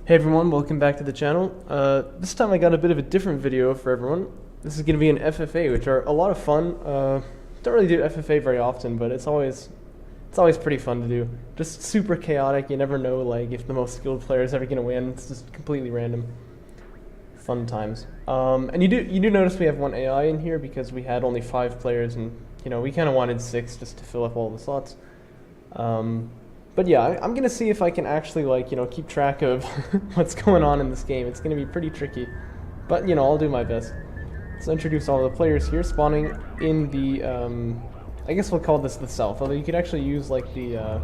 Hey everyone, welcome back to the channel. This time I got a bit of a different video for everyone. This is going to be an FFA, which are a lot of fun. Don't really do FFA very often, but it's always pretty fun to do. Just super chaotic. You never know like if the most skilled player is ever going to win. It's just completely random. Fun times. And you do notice we have one AI in here because we had only 5 players, and we kind of wanted 6 just to fill up all the slots. But yeah, I'm going to see if I can actually, keep track of what's going on in this game. It's going to be pretty tricky, but, I'll do my best. Let's introduce all the players here, spawning in the, I guess we'll call this the south, although you could actually use, the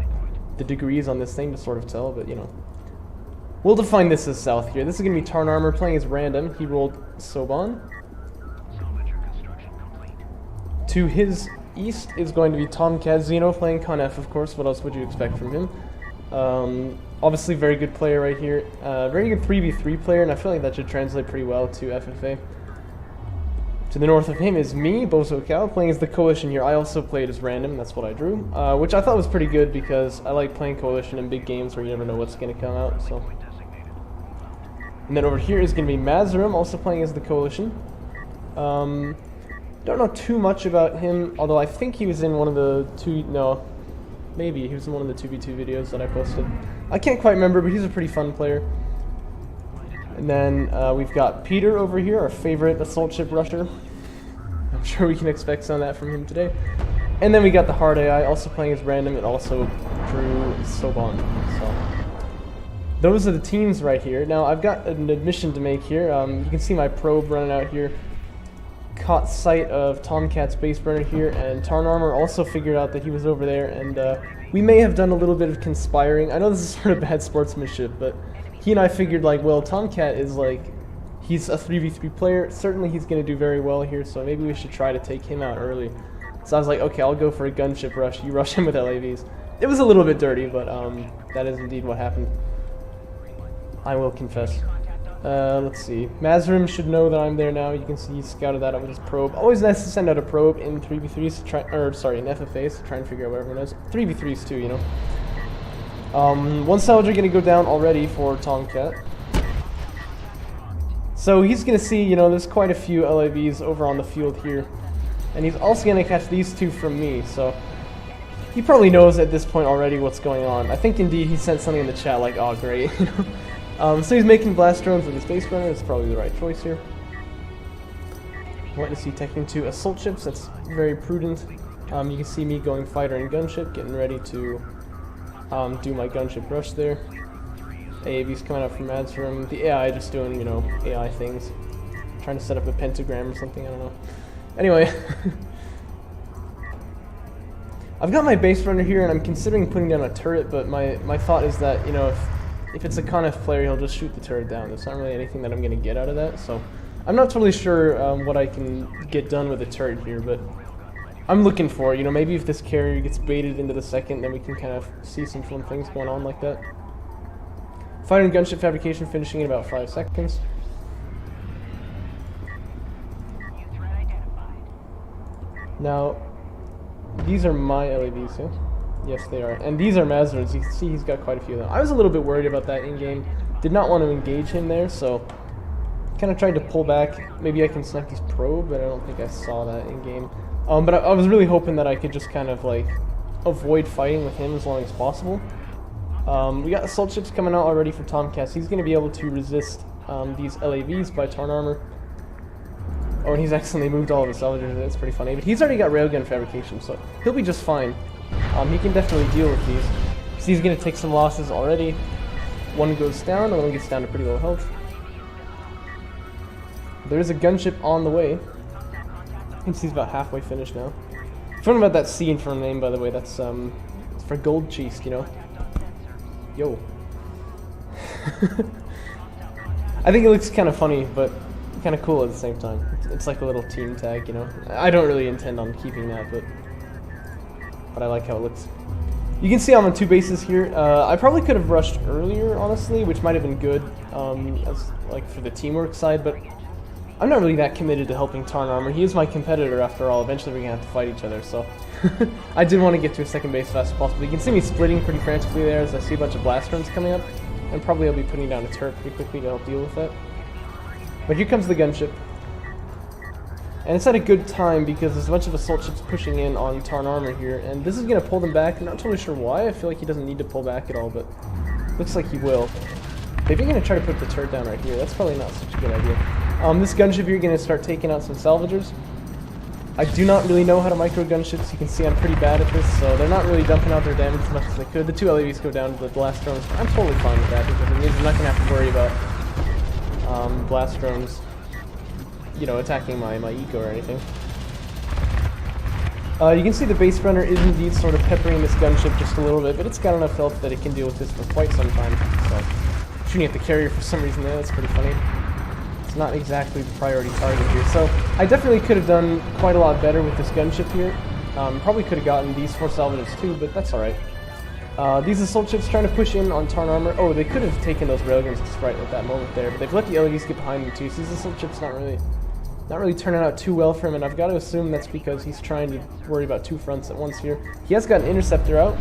degrees on this thing to sort of tell, but, We'll define this as south here. This is going to be Tarnarmour playing as random. He rolled Toba. To his east is going to be Tomcat Zeno playing Conf, of course. What else would you expect from him? Obviously, very good player right here. Very good 3v3 player, and I feel like that should translate pretty well to FFA. To the north of him is me, Bozo Cow, playing as the Coalition here. I also played as random, that's what I drew, which I thought was pretty good because I like playing Coalition in big games where you never know what's going to come out. So, and then over here is going to be Mazarum, also playing as the Coalition. Don't know too much about him, although I think he was in one of the maybe he was in one of the 2v2 videos that I posted. I can't quite remember, but he's a pretty fun player. And then we've got Peter over here, our favorite assault ship rusher. I'm sure we can expect some of that from him today. And then we got the hard AI, also playing as random, and also drew Soban. So those are the teams right here. Now I've got an admission to make here. You can see my probe running out here. Caught sight of Tomcat's base burner here, and Tarnarmour also figured out that he was over there, and we may have done a little bit of conspiring. I know this is sort of bad sportsmanship, but he and I figured, well, Tomcat is he's a 3v3 player. Certainly he's going to do very well here, so maybe we should try to take him out early. So I was like, okay, I'll go for a gunship rush. You rush him with LAVs. It was a little bit dirty, but that is indeed what happened. I will confess. Let's see. Mazarum should know that I'm there now. You can see he scouted that out with his probe. Always nice to send out a probe in 3v3s to try, in FFAs to try and figure out what everyone knows. 3v3s too, One soldier gonna go down already for Tomcat. So he's gonna see, there's quite a few LAVs over on the field here. And he's also gonna catch these 2 from me, so he probably knows at this point already what's going on. I think indeed he sent something in the chat like, oh great, so he's making blast drones with his base runner. It's probably the right choice here. What is he teching to? Assault ships, that's very prudent. You can see me going fighter and gunship, getting ready to do my gunship rush there. AAV's coming out from Mazarum. The AI just doing, AI things. Trying to set up a pentagram or something, I don't know. Anyway. I've got my base runner here, and I'm considering putting down a turret, but my thought is that, if it's a Conf player, he'll just shoot the turret down. There's not really anything that I'm going to get out of that, so I'm not totally sure what I can get done with the turret here, but I'm looking for it. Maybe if this carrier gets baited into the second, then we can kind of see some fun things going on like that. Fighter and gunship fabrication finishing in about 5 seconds. Now, these are my LEDs, yeah? Yes, they are. And these are Mazarums. You can see he's got quite a few of them. I was a little bit worried about that in-game. Did not want to engage him there, so kind of tried to pull back. Maybe I can snipe his probe, but I don't think I saw that in-game. But I was really hoping that I could just kind of, avoid fighting with him as long as possible. We got assault ships coming out already for Tomcat. He's going to be able to resist these LAVs by Tarnarmour. Oh, and he's accidentally moved all of his soldiers. That's pretty funny. But he's already got railgun fabrication, so he'll be just fine. He can definitely deal with these. So he's going to take some losses already. One goes down, and one gets down to pretty low health. There is a gunship on the way. I think he's about halfway finished now. Forgot about that C in front of the name, by the way. That's it's for gold cheese, Yo. I think it looks kind of funny, but kind of cool at the same time. It's like a little team tag, I don't really intend on keeping that, but I like how it looks. You can see I'm on 2 bases here. I probably could have rushed earlier, honestly, which might have been good as for the teamwork side, but I'm not really that committed to helping Tarnarmour. He is my competitor after all. Eventually we're going to have to fight each other, so I did want to get to a second base as fast as possible. You can see me splitting pretty frantically there as I see a bunch of blast drones coming up. and probably I'll be putting down a turret pretty quickly to help deal with that. But here comes the gunship. And it's at a good time because there's a bunch of assault ships pushing in on Tarnarmour here, and this is going to pull them back. I'm not totally sure why. I feel like he doesn't need to pull back at all, but looks like he will. Maybe I'm going to try to put the turret down right here. That's probably not such a good idea. This gunship here is going to start taking out some salvagers. I do not really know how to micro gunships. You can see I'm pretty bad at this, so they're not really dumping out their damage as much as they could. The 2 LAVs go down to the blast drones. I'm totally fine with that because it means I'm not going to have to worry about blast drones, you know, attacking my eco or anything. You can see the base runner is indeed sort of peppering this gunship just a little bit, but it's got enough health that it can deal with this for quite some time. So, shooting at the carrier for some reason there, that's pretty funny. It's not exactly the priority target here. So, I definitely could have done quite a lot better with this gunship here. Probably could have gotten these 4 salvagers too, but that's alright. These assault ships trying to push in on Tarnarmour. Oh, they could have taken those railguns just right at that moment there, but they've let the LEVs get behind them too, so these assault ships not really turning out too well for him, and I've got to assume that's because he's trying to worry about 2 fronts at once here. He has got an interceptor out,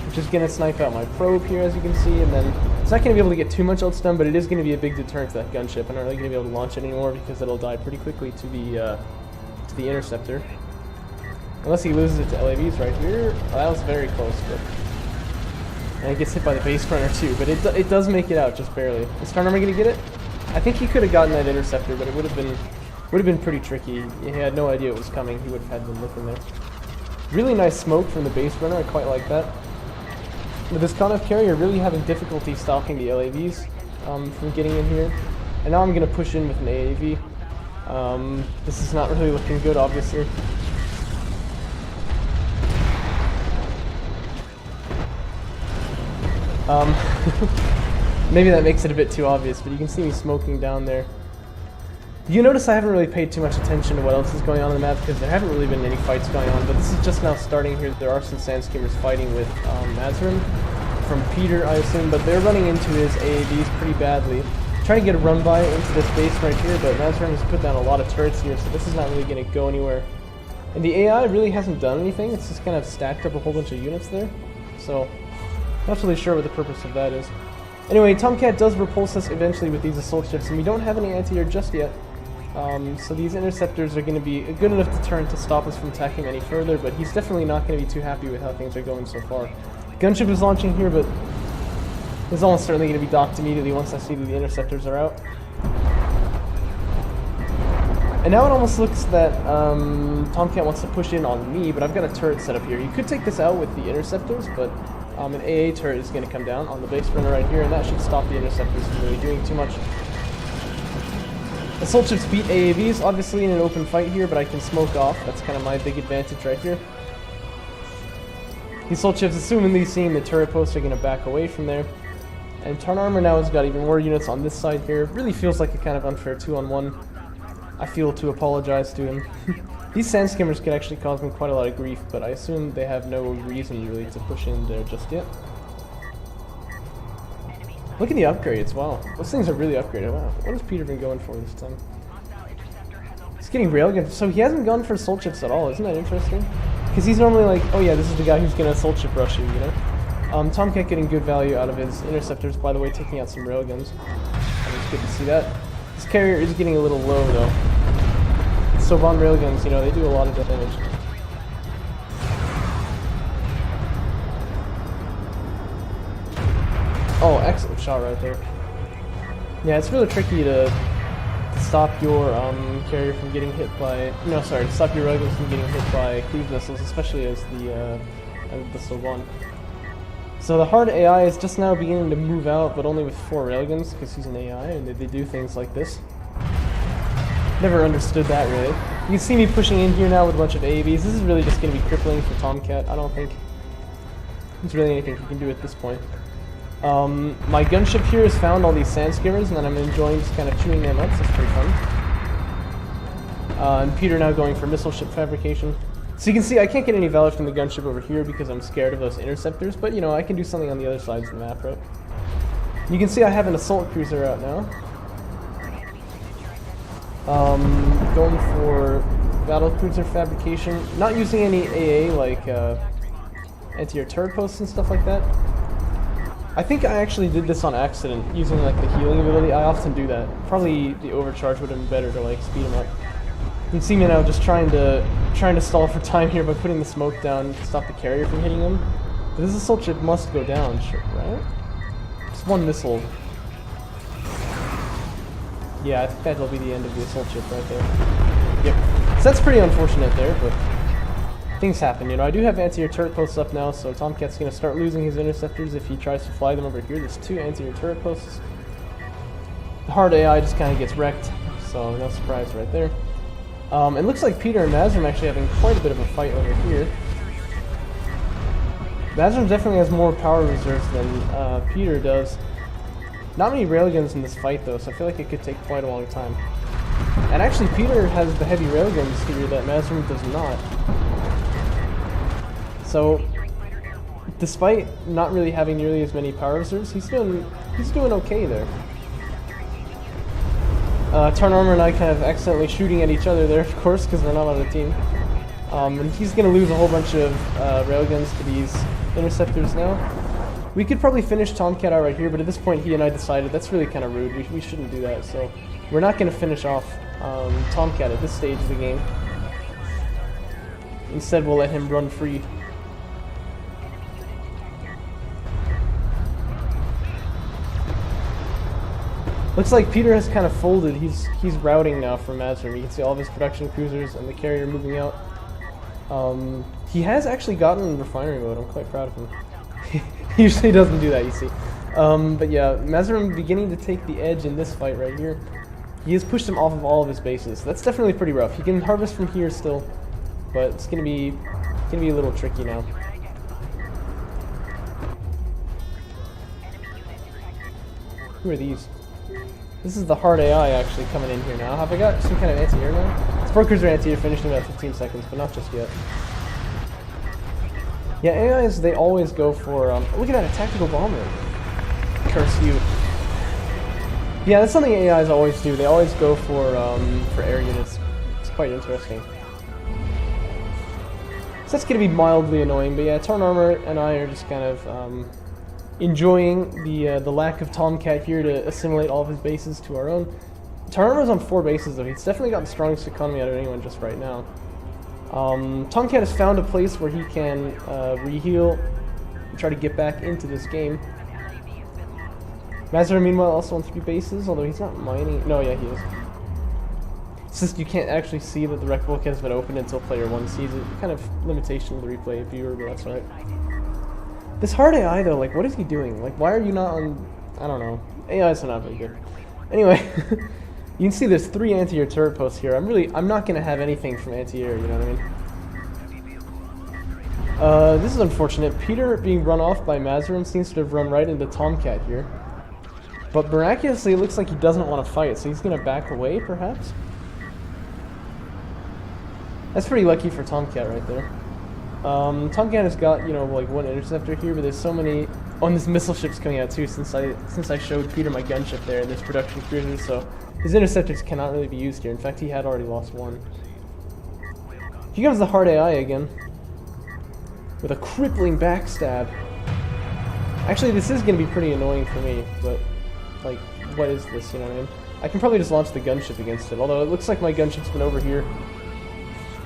which is going to snipe out my probe here, as you can see, and then it's not going to be able to get too much else done, but it is going to be a big deterrent to that gunship. I'm not really going to be able to launch it anymore because it'll die pretty quickly to the interceptor. Unless he loses it to LAVs right here. Oh, that was very close, but... And it gets hit by the base runner too, but it does make it out, just barely. Is Tarnarmour going to get it? I think he could have gotten that interceptor, but it would have been pretty tricky. He had no idea it was coming. He would have had been looking there. Really nice smoke from the base runner. I quite like that. With this Con F carrier really having difficulty stopping the LAVs from getting in here. And now I'm going to push in with an AAV. This is not really looking good, obviously. Maybe that makes it a bit too obvious, but you can see me smoking down there. You notice I haven't really paid too much attention to what else is going on the map because there haven't really been any fights going on, but this is just now starting here. There are some sand skimmers fighting with Mazarin from Peter, I assume, but they're running into his AAVs pretty badly. Trying to get a run by into this base right here, but Mazarin has put down a lot of turrets here, so this is not really going to go anywhere. And the AI really hasn't done anything. It's just kind of stacked up a whole bunch of units there, so not really sure what the purpose of that is. Anyway, Tomcat does repulse us eventually with these assault ships, and we don't have any anti-air just yet. So these interceptors are going to be a good enough deterrent to stop us from attacking any further, but he's definitely not going to be too happy with how things are going so far. Gunship is launching here, but it's almost certainly going to be docked immediately once I see that the interceptors are out. And now it almost looks that Tomcat wants to push in on me, but I've got a turret set up here. You could take this out with the interceptors, but an AA turret is going to come down on the base runner right here, and that should stop the interceptors from really doing too much. Assault ships beat AAVs, obviously, in an open fight here, but I can smoke off. That's kind of my big advantage right here. The assault ships, assumingly seeing the turret posts, are going to back away from there. And Tarnarmour now has got even more units on this side here. It really feels like a kind of unfair 2-on-1. I feel to apologize to him. These sand skimmers could actually cause me quite a lot of grief, but I assume they have no reason really to push in there just yet. Look at the upgrades, wow. Those things are really upgraded, wow. What has Peter been going for this time? He's getting railguns, so he hasn't gone for assault ships at all, isn't that interesting? Because he's normally like, oh yeah, this is the guy who's going to assault ship rush you, you know? Tomcat getting good value out of his interceptors, by the way, taking out some railguns. It's good to see that. This carrier is getting a little low, though. So Von railguns, you know, they do a lot of damage. Oh, excellent shot right there. Yeah, it's really tricky to stop your carrier from getting hit by... No, sorry, to stop your railguns from getting hit by cruise missiles, especially as the Soban. So the hard AI is just now beginning to move out, but only with 4 railguns, because he's an AI, and they do things like this. Never understood that, really. You can see me pushing in here now with a bunch of AAVs. This is really just going to be crippling for Tomcat. I don't think there's really anything he can do at this point. My gunship here has found all these sand skimmers, and then I'm enjoying just kind of chewing them up, so it's pretty fun. And Peter now going for missile ship fabrication. So you can see I can't get any value from the gunship over here because I'm scared of those interceptors, but you know, I can do something on the other sides of the map, right? You can see I have an assault cruiser out now. Going for battle cruiser fabrication. Not using any AA like anti-air turret posts and stuff like that. I think I actually did this on accident, using like the healing ability. I often do that. Probably the overcharge would have been better to like speed him up. You can see me now just trying to stall for time here by putting the smoke down to stop the carrier from hitting him. But this assault ship must go down, sure, right? Just one missile. Yeah, I think that'll be the end of the assault ship right there. Yep. So that's pretty unfortunate there, but things happen, you know. I do have anti-air turret posts up now, so Tomcat's going to start losing his interceptors if he tries to fly them over here. There's 2 anti-air turret posts. The hard AI just kind of gets wrecked, so no surprise right there. It looks like Peter and Mazrim actually having quite a bit of a fight over here. Mazrim definitely has more power reserves than Peter does. Not many railguns in this fight though, so I feel like it could take quite a long time. And actually Peter has the heavy railguns here that Mazrim does not. So, despite not really having nearly as many power reserves, he's doing okay there. Tarnarmour and I kind of accidentally shooting at each other there, of course, because we're not on a team. And he's going to lose a whole bunch of railguns to these interceptors now. We could probably finish Tomcat out right here, but at this point he and I decided that's really kind of rude. We shouldn't do that, so we're not going to finish off Tomcat at this stage of the game. Instead, we'll let him run free. Looks like Peter has kind of folded. He's routing now for Mazrim. You can see all of his production cruisers and the carrier moving out. He has actually gotten in refinery mode. I'm quite proud of him. He usually doesn't do that, you see. But yeah, Mazrim beginning to take the edge in this fight right here. He has pushed him off of all of his bases. That's definitely pretty rough. He can harvest from here still, but it's gonna be a little tricky now. Who are these? This is the hard AI actually coming in here now. Have I got some kind of anti-air now? Sport Cruiser anti-air finished in about 15 seconds, but not just yet. Yeah, AIs, they always go for, look at that, a tactical bomber. Curse you. Yeah, that's something AIs always do. They always go for air units. It's quite interesting. So that's going to be mildly annoying, but yeah, Tarnarmour and I are just kind of enjoying the lack of Tomcat here to assimilate all of his bases to our own. Tarnarmour's on 4 bases though. He's definitely got the strongest economy out of anyone just right now. Tomcat has found a place where he can reheal and try to get back into this game. Mazrim meanwhile also on 3 bases, although he's not mining. No, yeah, he is. It's just you can't actually see that the rec bulkhead has been opened until player 1 sees it. Kind of limitation of the replay viewer, but that's right. This hard AI though, like, what is he doing? Like, why are you not on... I don't know. AIs are not very good. Anyway, you can see there's 3 anti-air turret posts here. I'm not going to have anything from anti-air, you know what I mean? This is unfortunate. Peter being run off by Mazrim seems to have run right into Tomcat here. But miraculously, it looks like he doesn't want to fight, so he's going to back away, perhaps? That's pretty lucky for Tomcat right there. Tomcat has got, you know, like 1 interceptor here, but there's so many... Oh, and this missile ship's coming out too, since I showed Peter my gunship there and this production cruiser, so his interceptors cannot really be used here. In fact, he had already lost 1. Here comes the hard AI again, with a crippling backstab. Actually, this is going to be pretty annoying for me, but, like, what is this, you know what I mean? I can probably just launch the gunship against it, although it looks like my gunship's been over here.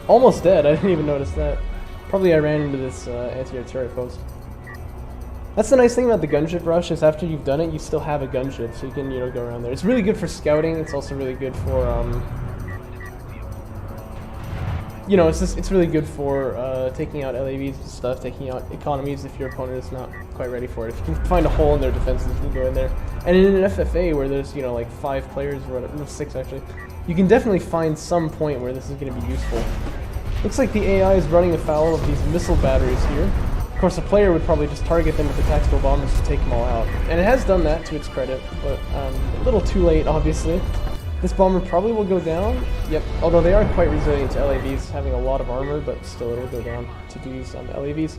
Almost dead, I didn't even notice that. Probably I ran into this anti-air turret post. That's the nice thing about the gunship rush, is after you've done it, you still have a gunship, so you can, you know, go around there. It's really good for scouting, it's also really good for, you know, it's really good for taking out LAVs and stuff, taking out economies if your opponent is not quite ready for it. If you can find a hole in their defenses, you can go in there. And in an FFA where there's, you know, like 5 players, or whatever, no, 6 actually, you can definitely find some point where this is going to be useful. Looks like the AI is running afoul of these missile batteries here. Of course, a player would probably just target them with the tactical bombers to take them all out. And it has done that, to its credit, but a little too late, obviously. This bomber probably will go down. Yep, although they are quite resilient to LAVs, having a lot of armor, but still it'll go down to these LAVs.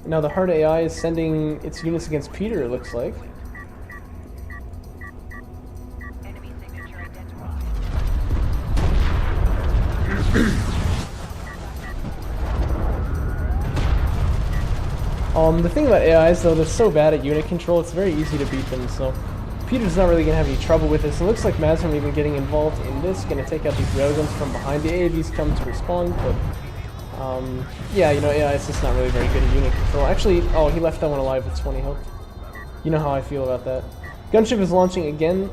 Now the hard AI is sending its units against Peter, it looks like. The thing about AIs though, they're so bad at unit control, it's very easy to beat them, so Peter's not really going to have any trouble with this. It looks like Mazrim even getting involved in this, going to take out these railguns from behind. The AAVs come to respond, but yeah, you know, AI is just not really very good at unit control. Actually, oh, he left that one alive with 20 health. You know how I feel about that. Gunship is launching again.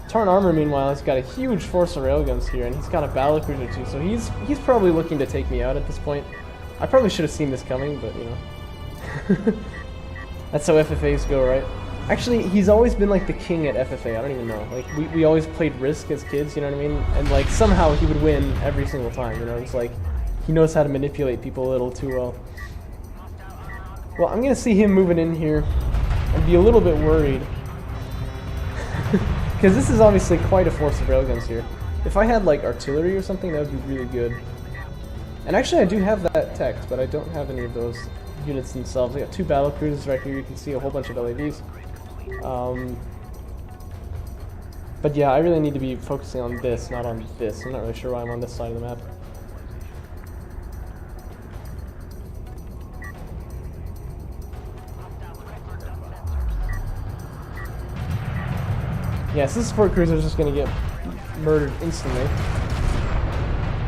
Tarnarmour, meanwhile, has got a huge force of railguns here, and he's got a battlecruiser too, so he's probably looking to take me out at this point. I probably should have seen this coming, but you know. That's how FFAs go, right? Actually, he's always been like the king at FFA, I don't even know. Like, we always played Risk as kids, you know what I mean? And like, somehow he would win every single time, you know? It's like, he knows how to manipulate people a little too well. Well, I'm gonna see him moving in here and be a little bit worried. Because this is obviously quite a force of railguns here. If I had like artillery or something, that would be really good. And actually I do have that tech, but I don't have any of those units themselves. I got 2 battlecruisers right here, you can see a whole bunch of LAVs. But yeah, I really need to be focusing on this, not on this. I'm not really sure why I'm on this side of the map. Yeah, so this support cruiser is just going to get murdered instantly.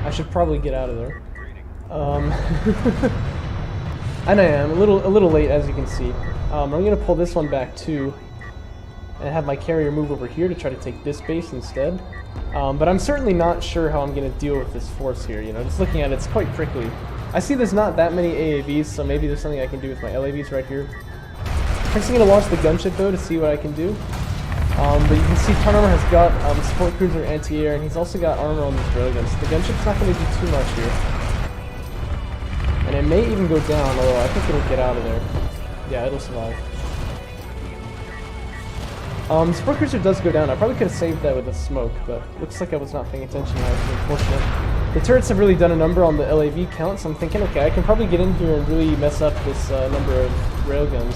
I should probably get out of there. And I am a little late, as you can see. I'm going to pull this one back too, and have my carrier move over here to try to take this base instead. But I'm certainly not sure how I'm going to deal with this force here. You know, just looking at it, it's quite prickly. I see there's not that many AAVs, so maybe there's something I can do with my LAVs right here. I'm just going to launch the gunship though to see what I can do. But you can see Tarnarmour has got support cruiser anti-air, and he's also got armor on these railguns. The gunship's not going to do too much here. And it may even go down, although I think it'll get out of there. Yeah, it'll survive. Support cruiser does go down. I probably could have saved that with a smoke, but looks like I was not paying attention. That was unfortunate. The turrets have really done a number on the LAV count, so I'm thinking, okay, I can probably get in here and really mess up this number of railguns.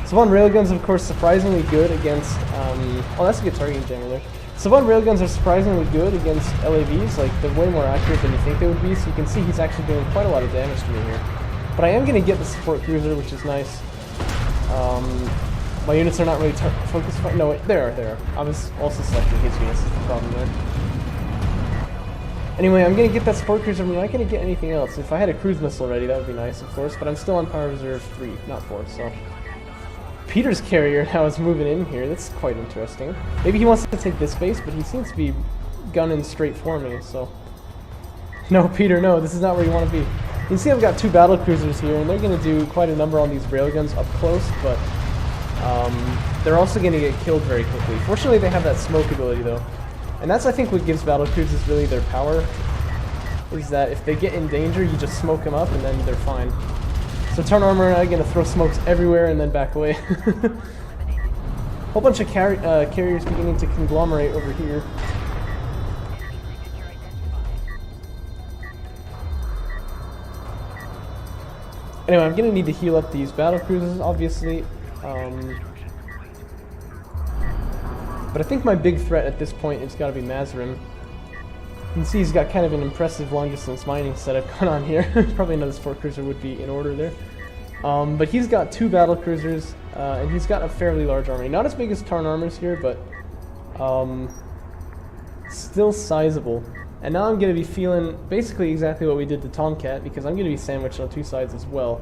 Savon railguns, of course, surprisingly good against, oh, that's a good targeting jammer there. Savon railguns are surprisingly good against LAVs, like, they're way more accurate than you think they would be, so you can see he's actually doing quite a lot of damage to me here. But I am going to get the support cruiser, which is nice. My units are not really focused, no, wait, they are. I was also selecting his units, is the problem there. Anyway, I'm going to get that support cruiser, I'm not going to get anything else. If I had a cruise missile ready, that would be nice, of course, but I'm still on power reserve 3, not 4, so... Peter's carrier now is moving in here. That's quite interesting. Maybe he wants to take this base, but he seems to be gunning straight for me, so... No, Peter, no, this is not where you want to be. You can see I've got 2 battle cruisers here, and they're going to do quite a number on these railguns up close, but they're also going to get killed very quickly. Fortunately, they have that smoke ability, though. And that's, I think, what gives battle cruisers really their power, is that if they get in danger, you just smoke them up, and then they're fine. So Tarnarmour and I are going to throw smokes everywhere and then back away. Whole bunch of carriers beginning to conglomerate over here. Anyway, I'm going to need to heal up these battle cruisers, obviously. But I think my big threat at this point has got to be Mazrim. You can see he's got kind of an impressive long-distance mining setup going on here. Probably another support cruiser would be in order there. But he's got 2 battle cruisers, and he's got a fairly large army. Not as big as Tarnarmour's here, but still sizable. And now I'm going to be feeling basically exactly what we did to Tomcat, because I'm going to be sandwiched on 2 sides as well,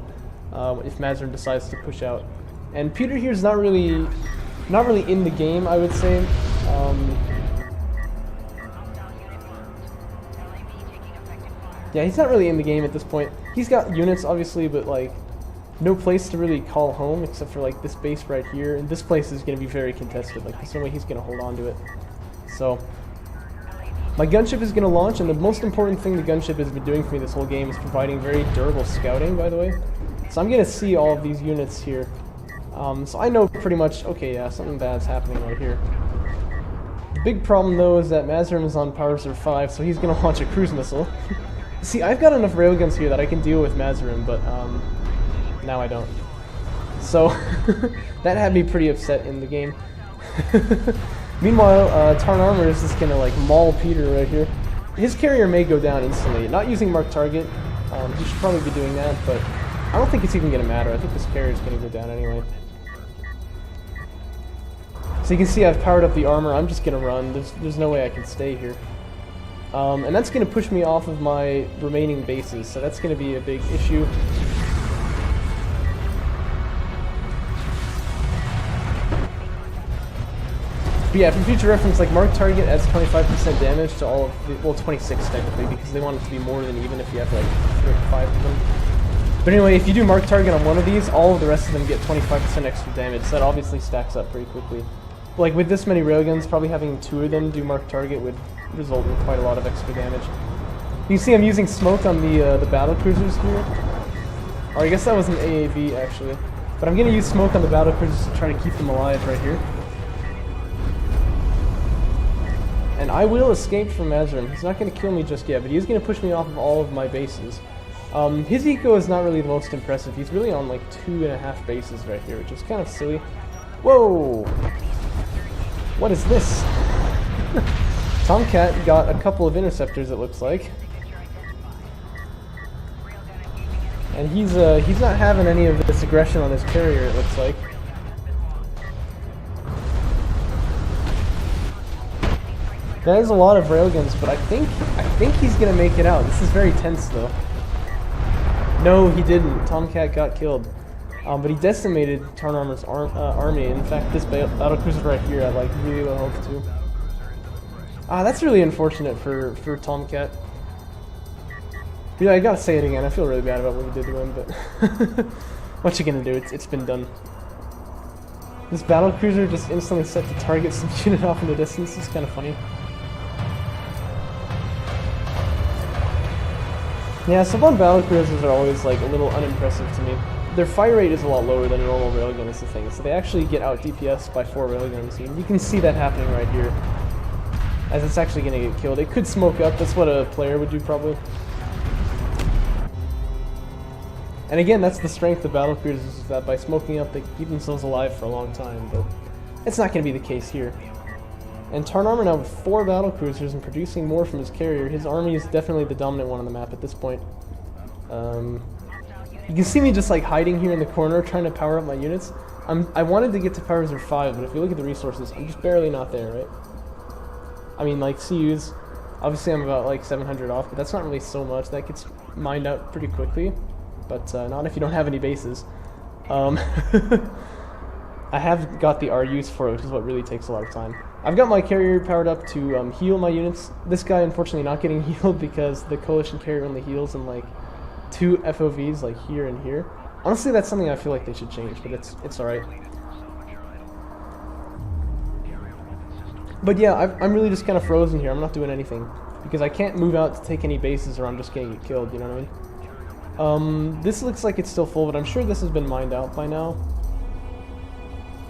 if Mazrim decides to push out. And Peter here's not really in the game, I would say. Yeah, he's not really in the game at this point. He's got units, obviously, but, like, no place to really call home except for, like, this base right here. And this place is going to be very contested. Like, there's no way he's going to hold on to it. So, my gunship is going to launch, and the most important thing the gunship has been doing for me this whole game is providing very durable scouting, by the way. So I'm going to see all of these units here. So I know pretty much, okay, yeah, something bad's happening right here. The big problem, though, is that Mazrim is on power reserve 5, so he's going to launch a cruise missile. See, I've got enough railguns here that I can deal with Mazrim, but now I don't. So, that had me pretty upset in the game. Meanwhile, Tarnarmour is just gonna, like, maul Peter right here. His carrier may go down instantly. Not using marked target, He should probably be doing that, but I don't think it's even going to matter. I think this carrier is going to go down anyway. So you can see I've powered up the armor. I'm just going to run. There's no way I can stay here. And that's going to push me off of my remaining bases, so that's going to be a big issue. But yeah, for future reference, like, mark target adds 25% damage to all of the, well, 26 technically, because they want it to be more than even if you have like 3 or 5 of them. But anyway, if you do mark target on one of these, all of the rest of them get 25% extra damage, so that obviously stacks up pretty quickly. Like, with this many railguns, probably having 2 of them do mark target would result in quite a lot of extra damage. You can see I'm using smoke on the battle cruisers here. Or I guess that was an AAV actually. But I'm going to use smoke on the battle cruisers to try to keep them alive right here. And I will escape from Azurim. He's not going to kill me just yet, but he's going to push me off of all of my bases. His eco is not really the most impressive. He's really on like 2.5 bases right here, which is kind of silly. Whoa! What is this? Tomcat got a couple of interceptors, it looks like. And he's not having any of this aggression on his carrier, it looks like. That is a lot of railguns, but I think he's gonna make it out. This is very tense though. No, he didn't. Tomcat got killed. But he decimated Tarnarmour's army. In fact, this battlecruiser right here, I like really low health too. That's really unfortunate for Tomcat. But yeah, I gotta say it again. I feel really bad about what we did to him, but what you gonna do? It's been done. This battlecruiser just instantly set to target some unit off in the distance. It's kind of funny. Yeah, Sub-1 battlecruisers are always like a little unimpressive to me. Their fire rate is a lot lower than a normal railgun is the thing, so they actually get out DPS by 4 railguns. And you can see that happening right here, as it's actually going to get killed. It could smoke up, that's what a player would do probably. And again, that's the strength of battlecruisers, is that by smoking up they keep themselves alive for a long time, but it's not going to be the case here. And Tarnarmour now with 4 battlecruisers and producing more from his carrier. His army is definitely the dominant one on the map at this point. You can see me just like hiding here in the corner trying to power up my units. I wanted to get to Power Reserve 5, but if you look at the resources, I'm just barely not there, right? I mean, like, CUs, obviously I'm about like 700 off, but that's not really so much. That gets mined out pretty quickly, but not if you don't have any bases. I have got the RUs for it, which is what really takes a lot of time. I've got my carrier powered up to heal my units. This guy, unfortunately, not getting healed because the coalition carrier only heals in like 2 FOVs, like here and here. Honestly, that's something I feel like they should change, but it's alright. But yeah, I'm really just kind of frozen here. I'm not doing anything because I can't move out to take any bases or I'm just going to get killed, you know what I mean? This looks like it's still full, but I'm sure this has been mined out by now.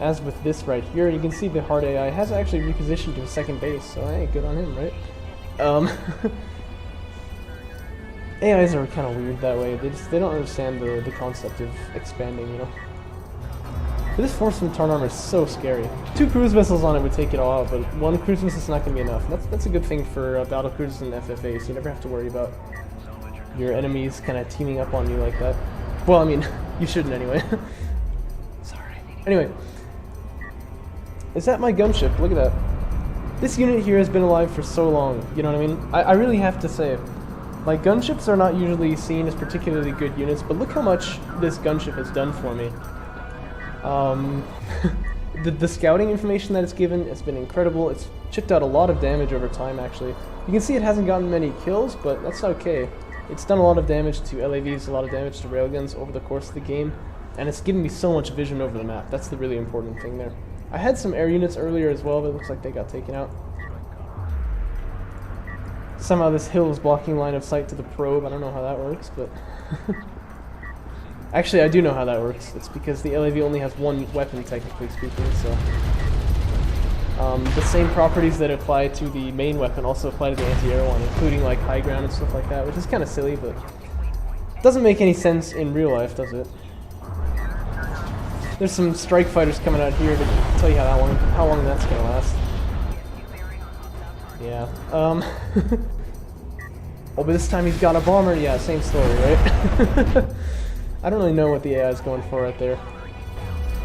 As with this right here, you can see the hard AI has actually repositioned to a 2nd base, so hey, good on him, right? AIs are kind of weird that way. They don't understand the concept of expanding, you know. But this force from Tarnarmour is so scary. 2 cruise missiles on it would take it all out, but 1 cruise missile is not going to be enough. That's a good thing for battle cruisers and FFA, so you never have to worry about your enemies kind of teaming up on you like that. Well, I mean, you shouldn't anyway. Sorry. Anyway. Is that my gunship? Look at that. This unit here has been alive for so long, you know what I mean? I really have to say, my gunships are not usually seen as particularly good units, but look how much this gunship has done for me. The scouting information that it's given has been incredible. It's chipped out a lot of damage over time, actually. You can see it hasn't gotten many kills, but that's okay. It's done a lot of damage to LAVs, a lot of damage to railguns over the course of the game, and it's given me so much vision over the map. That's the really important thing there. I had some air units earlier as well, but it looks like they got taken out. Somehow this hill is blocking line of sight to the probe. I don't know how that works, but... Actually, I do know how that works. It's because the LAV only has 1 weapon, technically speaking, so... the same properties that apply to the main weapon also apply to the anti-air one, including like high ground and stuff like that, which is kind of silly, but... doesn't make any sense in real life, does it? There's some strike fighters coming out here to tell you how long that's gonna last. Yeah. Oh, but this time he's got a bomber. Yeah, same story, right? I don't really know what the AI is going for right there.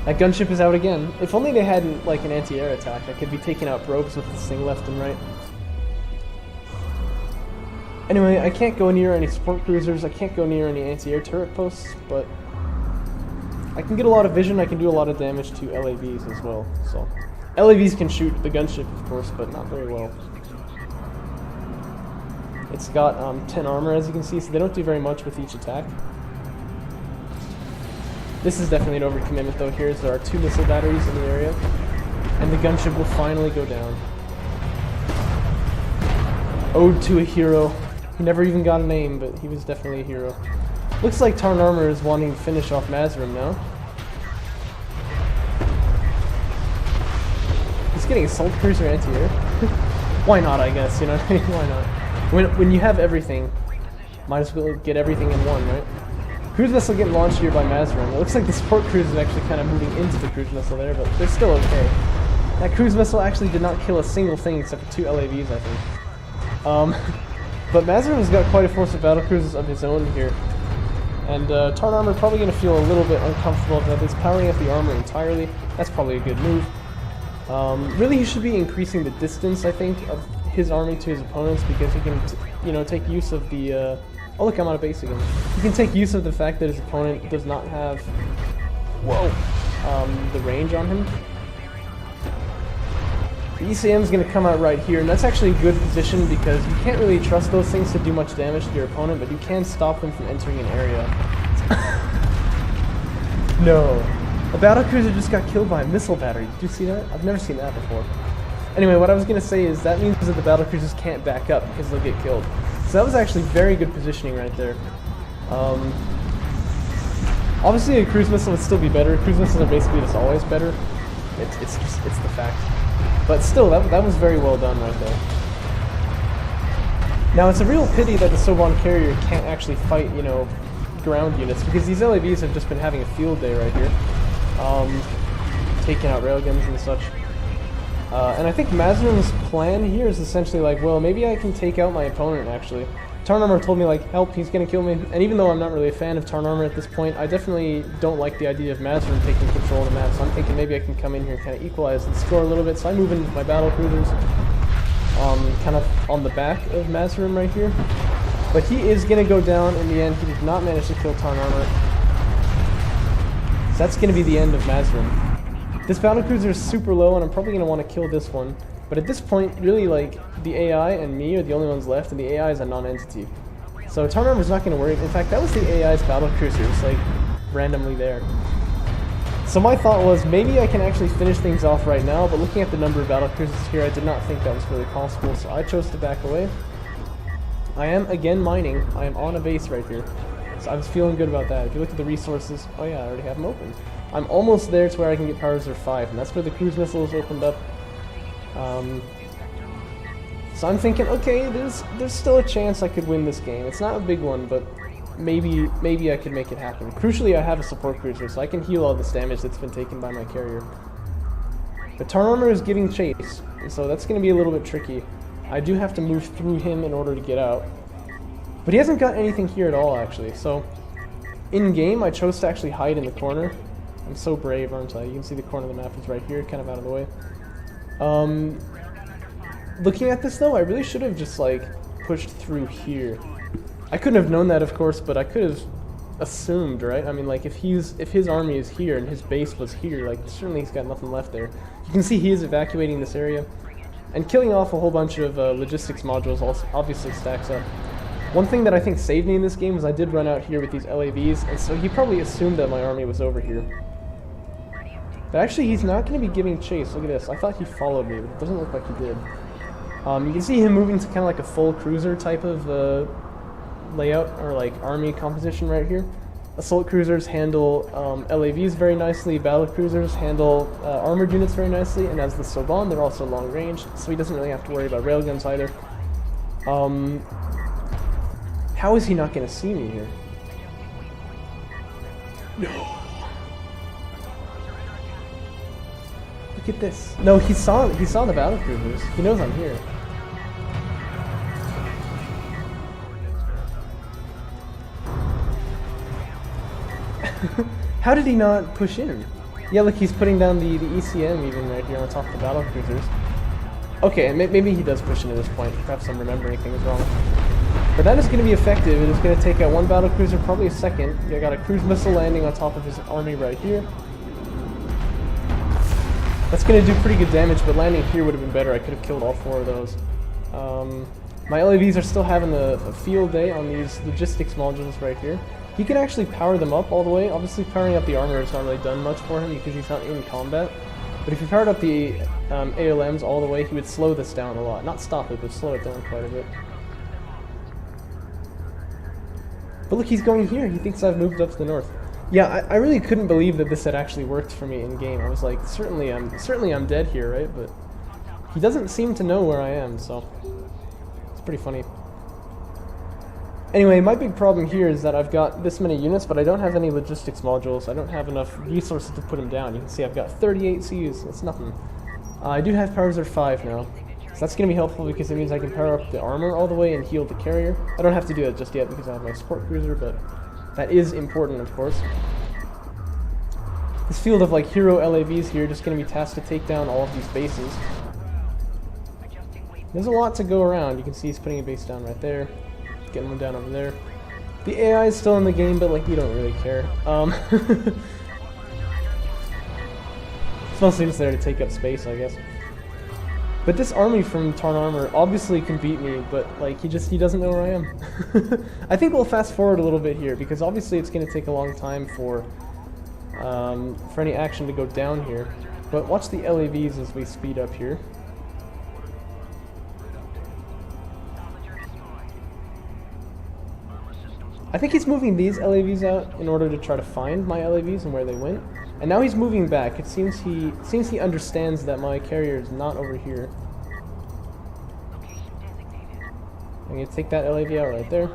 That gunship is out again. If only they had like an anti-air attack, I could be taking out probes with this thing left and right. Anyway, I can't go near any support cruisers, I can't go near any anti-air turret posts, but I can get a lot of vision, I can do a lot of damage to LAVs as well. So LAVs can shoot the gunship, of course, but not very well. It's got 10 armor, as you can see, so they don't do very much with each attack. This is definitely an overcommitment though here, as there are 2 missile batteries in the area, and the gunship will finally go down. Ode to a hero. He never even got a name, but he was definitely a hero. Looks like Tarnarmour is wanting to finish off Mazrim now. He's getting assault cruiser anti-air. Why not, I guess, you know what I mean? Why not? When you have everything, might as well get everything in one, right? Cruise missile getting launched here by Mazrim. It looks like the support cruise is actually kind of moving into the cruise missile there, but they're still okay. That cruise missile actually did not kill a single thing except for 2 LAVs, I think. But Mazrim has got quite a force of battle cruisers of his own here. And Tarnarmour probably going to feel a little bit uncomfortable that he's powering up the armor entirely. That's probably a good move. Really, he should be increasing the distance, I think, of his army to his opponents, because he can, take use of the... oh look, I'm out of base again. He can take use of the fact that his opponent does not have... the range on him. The ECM is going to come out right here, and that's actually a good position because you can't really trust those things to do much damage to your opponent, but you can stop them from entering an area. No. A battlecruiser just got killed by a missile battery. Did you see that? I've never seen that before. Anyway, what I was going to say is that means that the battlecruisers can't back up because they'll get killed. So that was actually very good positioning right there. Obviously a cruise missile would still be better. Cruise missiles are basically just always better. It's the fact. But still, that was very well done right there. Now, it's a real pity that the Soban carrier can't actually fight, ground units, because these LAVs have just been having a field day right here. Taking out railguns and such. And I think Mazrim's plan here is essentially like, well, maybe I can take out my opponent, actually. Tarnarmour told me, like, help, he's gonna kill me. And even though I'm not really a fan of Tarnarmour at this point, I definitely don't like the idea of Mazrim taking control of the map, so I'm thinking maybe I can come in here and kind of equalize the score a little bit. So I move into my battle cruisers, kind of on the back of Mazrim right here. But he is gonna go down in the end. He did not manage to kill Tarnarmour. So that's gonna be the end of Mazrim. This battlecruiser is super low, and I'm probably gonna want to kill this one. But at this point, really, like, the AI and me are the only ones left, and the AI is a non-entity. So Tarnarmour's not going to worry. In fact, that was the AI's battlecruiser, it's like randomly there. So my thought was, maybe I can actually finish things off right now, but looking at the number of battlecruisers here, I did not think that was really possible, so I chose to back away. I am, again, mining. I am on a base right here. So I was feeling good about that. If you look at the resources, oh yeah, I already have them open. I'm almost there to where I can get Power Reserve 5, and that's where the cruise missiles opened up. So I'm thinking, okay, there's still a chance I could win this game. It's not a big one, but maybe I could make it happen. Crucially, I have a support cruiser, so I can heal all this damage that's been taken by my carrier. But Tarnarmour is giving chase, and so that's going to be a little bit tricky. I do have to move through him in order to get out. But he hasn't got anything here at all, actually. So, in-game, I chose to actually hide in the corner. I'm so brave, aren't I? You can see the corner of the map is right here, kind of out of the way. Looking at this though, I really should have just like pushed through here. I couldn't have known that, of course, but I could have assumed, right? I mean, like if his army is here and his base was here, like certainly he's got nothing left there. You can see he is evacuating this area, and killing off a whole bunch of logistics modules also obviously stacks up. One thing that I think saved me in this game was I did run out here with these LAVs, and so he probably assumed that my army was over here. But actually, he's not going to be giving chase. Look at this. I thought he followed me, but it doesn't look like he did. You can see him moving to kind of like a full cruiser type of layout, or like army composition right here. Assault cruisers handle LAVs very nicely, battle cruisers handle armored units very nicely, and as the Soban, they're also long range, so he doesn't really have to worry about railguns either. How is he not going to see me here? No. Look at this. No, he saw the battle cruisers. He knows I'm here. How did he not push in? Yeah, look, he's putting down the ECM even right here on top of the battle cruisers. Okay, maybe he does push in at this point. Perhaps I'm remembering things wrong. But that is going to be effective. It is going to take out one battle cruiser, probably a second. You got a cruise missile landing on top of his army right here. That's going to do pretty good damage, but landing here would have been better. I could have killed all 4 of those. My LAVs are still having a field day on these logistics modules right here. He can actually power them up all the way. Obviously, powering up the armor has not really done much for him because he's not in combat. But if he powered up the ALMs all the way, he would slow this down a lot. Not stop it, but slow it down quite a bit. But look, he's going here. He thinks I've moved up to the north. Yeah, I really couldn't believe that this had actually worked for me in game. I was like, certainly I'm dead here, right? But he doesn't seem to know where I am, so it's pretty funny. Anyway, my big problem here is that I've got this many units, but I don't have any logistics modules. I don't have enough resources to put them down. You can see I've got 38 CUs. That's nothing. I do have Power Reserve 5 now. So that's going to be helpful because it means I can power up the armor all the way and heal the carrier. I don't have to do that just yet because I have my support cruiser, but that is important, of course. This field of like hero LAVs here just going to be tasked to take down all of these bases. There's a lot to go around. You can see he's putting a base down right there. Getting one down over there. The AI is still in the game, but like we don't really care. It's mostly just there to take up space, I guess. But this army from Tarnarmour obviously can beat me, but like he doesn't know where I am. I think we'll fast forward a little bit here because obviously it's going to take a long time for any action to go down here. But watch the LAVs as we speed up here. I think he's moving these LAVs out in order to try to find my LAVs and where they went. And now he's moving back. It seems he understands that my carrier is not over here. I'm going to take that LAV out right there.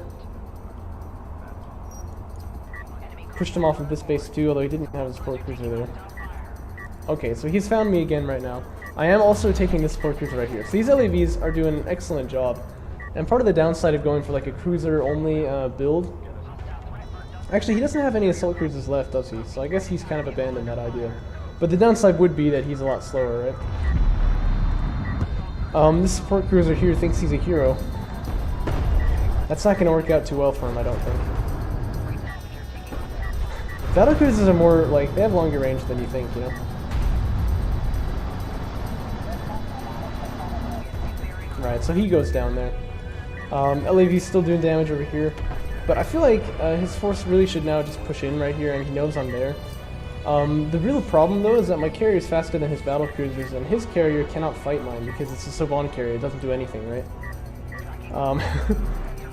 Pushed him off of this base too, although he didn't have a support cruiser there. Okay, so he's found me again right now. I am also taking this support cruiser right here. So these LAVs are doing an excellent job. And part of the downside of going for like a cruiser-only build... Actually, he doesn't have any assault cruisers left, does he? So I guess he's kind of abandoned that idea. But the downside would be that he's a lot slower, right? This support cruiser here thinks he's a hero. That's not going to work out too well for him, I don't think. Battle cruisers are more, like, they have longer range than you think, you know? Right, so he goes down there. LAV's still doing damage over here. But I feel like his force really should now just push in right here, and he knows I'm there. The real problem, though, is that my carrier is faster than his battle cruisers, and his carrier cannot fight mine because it's a Savant carrier. It doesn't do anything, right?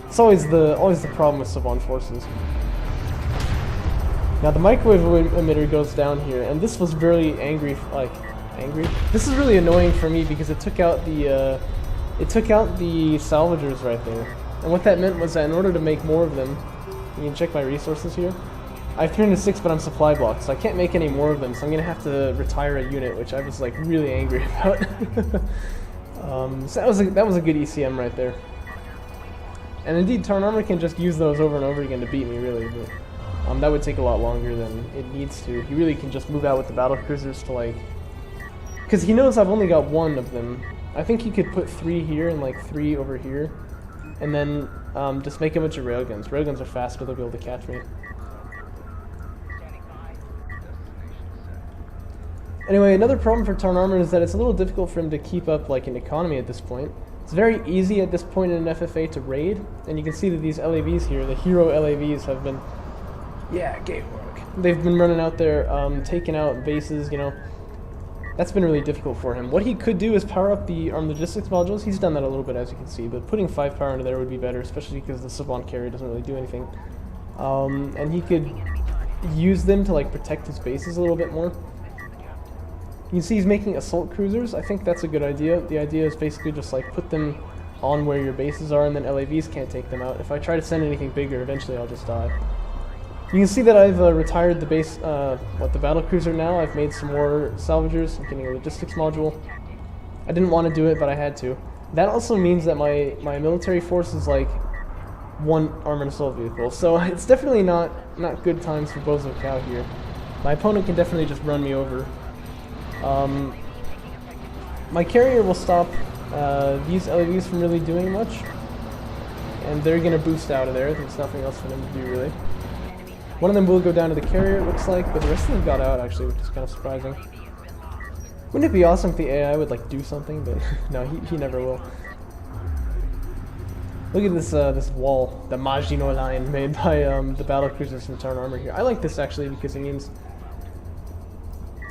It's always the problem with Savant forces. Now the microwave emitter goes down here, and this was really angry. This is really annoying for me because it took out the salvagers right there. And what that meant was that in order to make more of them, you can check my resources here. I have 306, but I'm supply blocked, so I can't make any more of them, so I'm going to have to retire a unit, which I was like really angry about. So that was a good ECM right there. And indeed, Tarnarmour can just use those over and over again to beat me, really, but that would take a lot longer than it needs to. He really can just move out with the battle cruisers to like... Because he knows I've only got one of them. I think he could put 3 here and like 3 over here. And then just make a bunch of railguns. Railguns are faster, they'll be able to catch me. Anyway, another problem for Tarnarmour is that it's a little difficult for him to keep up like an economy at this point. It's very easy at this point in an FFA to raid, and you can see that these LAVs here, the hero LAVs, have been... Yeah, gay work. They've been running out there, taking out bases, you know. That's been really difficult for him. What he could do is power up the armed logistics modules. He's done that a little bit, as you can see, but putting 5 power into there would be better, especially because the Savant carrier doesn't really do anything. And he could use them to like protect his bases a little bit more. You can see he's making assault cruisers. I think that's a good idea. The idea is basically just like put them on where your bases are, and then LAVs can't take them out. If I try to send anything bigger, eventually I'll just die. You can see that I've retired the base, the battle cruiser now. I've made some more salvagers. I'm getting a logistics module. I didn't want to do it, but I had to. That also means that my military force is like one armored assault vehicle. So it's definitely not good times for Bozo Cow here. My opponent can definitely just run me over. My carrier will stop these LEVs from really doing much, and they're going to boost out of there. There's nothing else for them to do, really. One of them will go down to the carrier, it looks like, but the rest of them got out, actually, which is kind of surprising. Wouldn't it be awesome if the AI would, like, do something? But no, he never will. Look at this this wall, the Maginot Line, made by the battlecruisers from Tarnarmour here. I like this, actually, because it means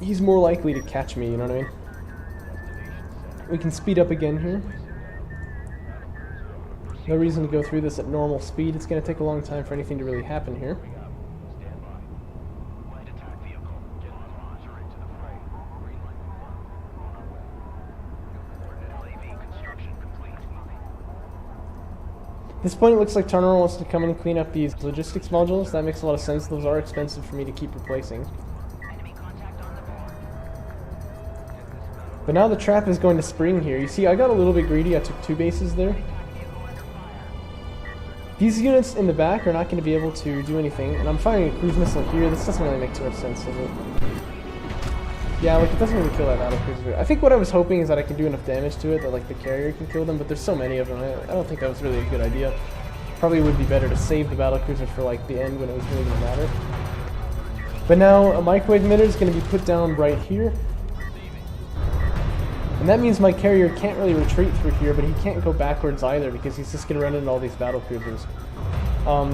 he's more likely to catch me, you know what I mean? We can speed up again here. No reason to go through this at normal speed. It's going to take a long time for anything to really happen here. At this point, it looks like Tarnarmour wants to come in and clean up these logistics modules. That makes a lot of sense. Those are expensive for me to keep replacing. But now the trap is going to spring here. You see, I got a little bit greedy. I took 2 bases there. These units in the back are not going to be able to do anything, and I'm firing a cruise missile here. This doesn't really make too much sense, does it? Yeah, like, it doesn't really kill that battlecruiser. I think what I was hoping is that I can do enough damage to it that, like, the carrier can kill them, but there's so many of them. I don't think that was really a good idea. Probably would be better to save the battlecruiser for, like, the end when it was really going to matter. But now a microwave emitter is going to be put down right here. And that means my carrier can't really retreat through here, but he can't go backwards either because he's just going to run into all these battlecruisers.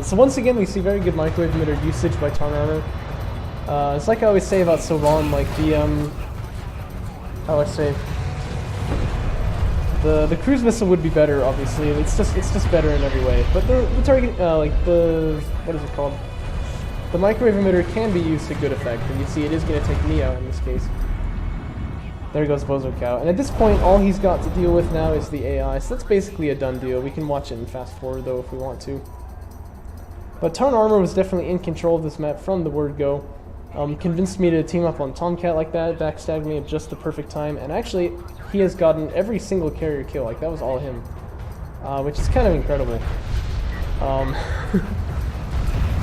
So once again, we see very good microwave emitter usage by Tarnarmour. It's like I always say about Sovan, like the, how do I say? The cruise missile would be better, obviously. It's just better in every way. But the target, like the, what is it called? The microwave emitter can be used to good effect, and you see it is going to take me out in this case. There goes Bozo Cow. And at this point, all he's got to deal with now is the AI, so that's basically a done deal. We can watch it and fast forward, though, if we want to. But Tarnarmour was definitely in control of this map from the word go. Convinced me to team up on Tomcat like that, backstabbed me at just the perfect time, and actually, he has gotten every single carrier kill, like that was all him. Which is kind of incredible.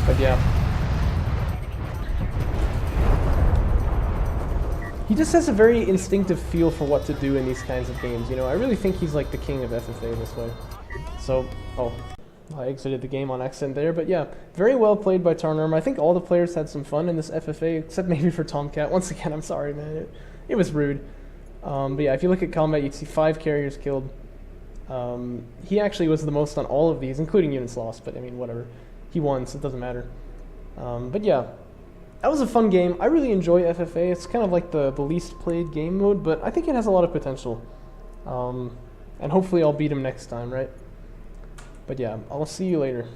But yeah. He just has a very instinctive feel for what to do in these kinds of games, you know. I really think he's like the king of FFA this way. So, I exited the game on accident there, but yeah, very well played by Tarnarmour. I think all the players had some fun in this FFA, except maybe for Tomcat. Once again, I'm sorry, man. It was rude. But yeah, if you look at combat, you'd see 5 carriers killed. He actually was the most on all of these, including units lost, but I mean, whatever. He won, so it doesn't matter. But yeah, that was a fun game. I really enjoy FFA. It's kind of like the least played game mode, but I think it has a lot of potential. And hopefully I'll beat him next time, right? But yeah, I'll see you later.